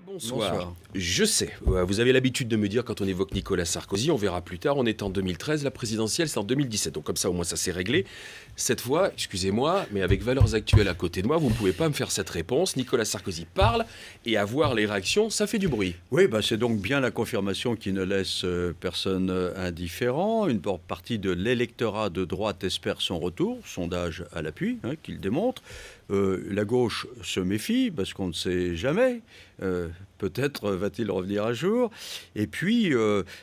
Bonsoir. Bonsoir. Je sais, vous avez l'habitude de me dire quand on évoque Nicolas Sarkozy, on verra plus tard, on est en 2013, la présidentielle c'est en 2017, donc comme ça au moins ça s'est réglé. Cette fois, excusez-moi, mais avec Valeurs Actuelles à côté de moi, vous ne pouvez pas me faire cette réponse. Nicolas Sarkozy parle et à voir les réactions, ça fait du bruit. Oui, c'est donc bien la confirmation qui ne laisse personne indifférent. Une partie de l'électorat de droite espère son retour, sondage à l'appui, qui le démontre. La gauche se méfie parce qu'on ne sait jamais. Peut-être va-t-il revenir un jour. Et puis,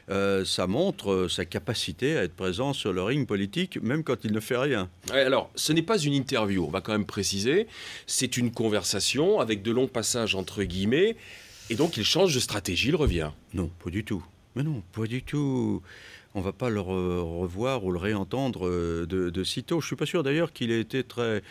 ça montre sa capacité à être présent sur le ring politique, même quand il ne fait rien. Ouais, alors, ce n'est pas une interview, on va quand même préciser. C'est une conversation avec de longs passages entre guillemets. Et donc, il change de stratégie, il revient. Non, pas du tout. Mais non, pas du tout. On ne va pas le revoir ou le réentendre de sitôt. Je ne suis pas sûr d'ailleurs qu'il ait été très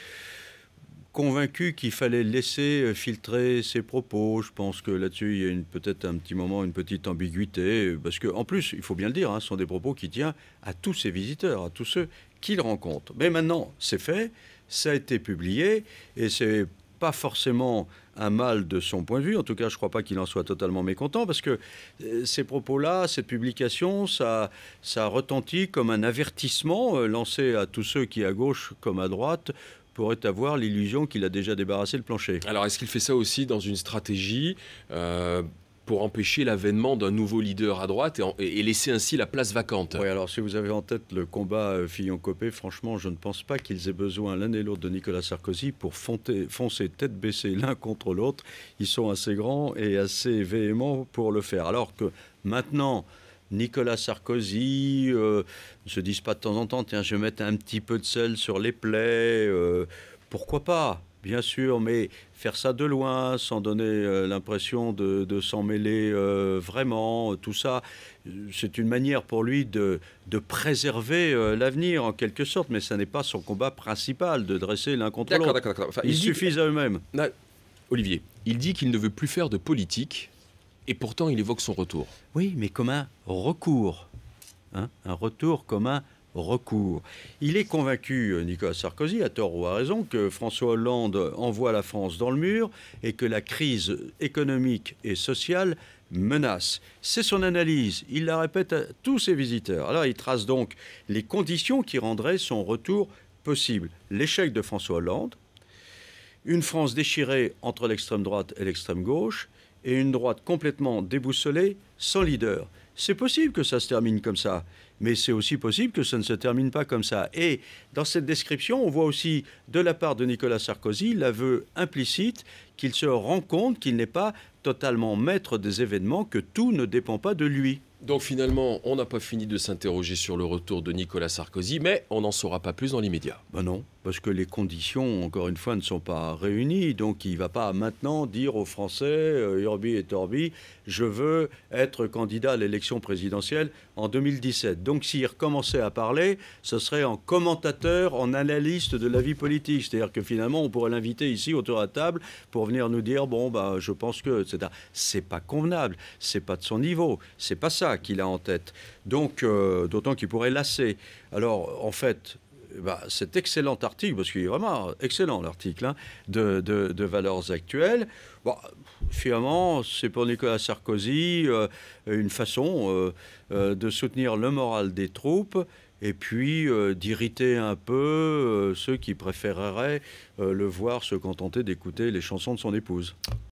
convaincu qu'il fallait laisser filtrer ses propos. Je pense que là-dessus, il y a peut-être un petit moment, une petite ambiguïté. Parce qu'en plus, il faut bien le dire, ce sont des propos qui tiennent à tous ses visiteurs, à tous ceux qu'il rencontre. Mais maintenant, c'est fait, ça a été publié, et c'est pas forcément un mal de son point de vue. En tout cas, je ne crois pas qu'il en soit totalement mécontent, parce que ces propos-là, cette publication, ça retentit comme un avertissement lancé à tous ceux qui, à gauche comme à droite, pourrait avoir l'illusion qu'il a déjà débarrassé le plancher. Alors, est-ce qu'il fait ça aussi dans une stratégie pour empêcher l'avènement d'un nouveau leader à droite et laisser ainsi la place vacante? Oui, alors si vous avez en tête le combat Fillon-Copé, franchement, je ne pense pas qu'ils aient besoin l'un et l'autre de Nicolas Sarkozy pour foncer tête baissée l'un contre l'autre. Ils sont assez grands et assez véhéments pour le faire. Alors que maintenant, Nicolas Sarkozy ne se disent pas de temps en temps, tiens, je vais mettre un petit peu de sel sur les plaies, pourquoi pas, bien sûr, mais faire ça de loin, sans donner l'impression de s'en mêler vraiment, tout ça, c'est une manière pour lui de préserver l'avenir, en quelque sorte, mais ça n'est pas son combat principal, de dresser l'un contre l'autre. D'accord. Enfin, Ils suffisent à eux-mêmes. Olivier, il dit qu'il ne veut plus faire de politique, et pourtant il évoque son retour. Oui, mais comme un recours. Un retour comme un recours. Il est convaincu, Nicolas Sarkozy, à tort ou à raison, que François Hollande envoie la France dans le mur et que la crise économique et sociale menace. C'est son analyse. Il la répète à tous ses visiteurs. Alors, il trace donc les conditions qui rendraient son retour possible. L'échec de François Hollande, une France déchirée entre l'extrême droite et l'extrême gauche, et une droite complètement déboussolée, sans leader. C'est possible que ça se termine comme ça, mais c'est aussi possible que ça ne se termine pas comme ça. Et dans cette description, on voit aussi, de la part de Nicolas Sarkozy, l'aveu implicite qu'il se rend compte qu'il n'est pas totalement maître des événements, que tout ne dépend pas de lui. Donc finalement, on n'a pas fini de s'interroger sur le retour de Nicolas Sarkozy, mais on n'en saura pas plus dans l'immédiat. Non, parce que les conditions, encore une fois, ne sont pas réunies. Donc il ne va pas maintenant dire aux Français, Urbi et Torbi, je veux être candidat à l'élection présidentielle en 2017. Donc s'il recommençait à parler, ce serait en commentateur, en analyste de la vie politique. C'est-à-dire que finalement, on pourrait l'inviter ici autour de la table pour venir nous dire, je pense que, etc. C'est pas convenable, c'est pas de son niveau, c'est pas ça qu'il a en tête. Donc, d'autant qu'il pourrait lasser. Alors, en fait, cet excellent article, parce qu'il est vraiment excellent l'article, de Valeurs Actuelles, finalement, c'est pour Nicolas Sarkozy une façon de soutenir le moral des troupes et puis d'irriter un peu ceux qui préféreraient le voir se contenter d'écouter les chansons de son épouse.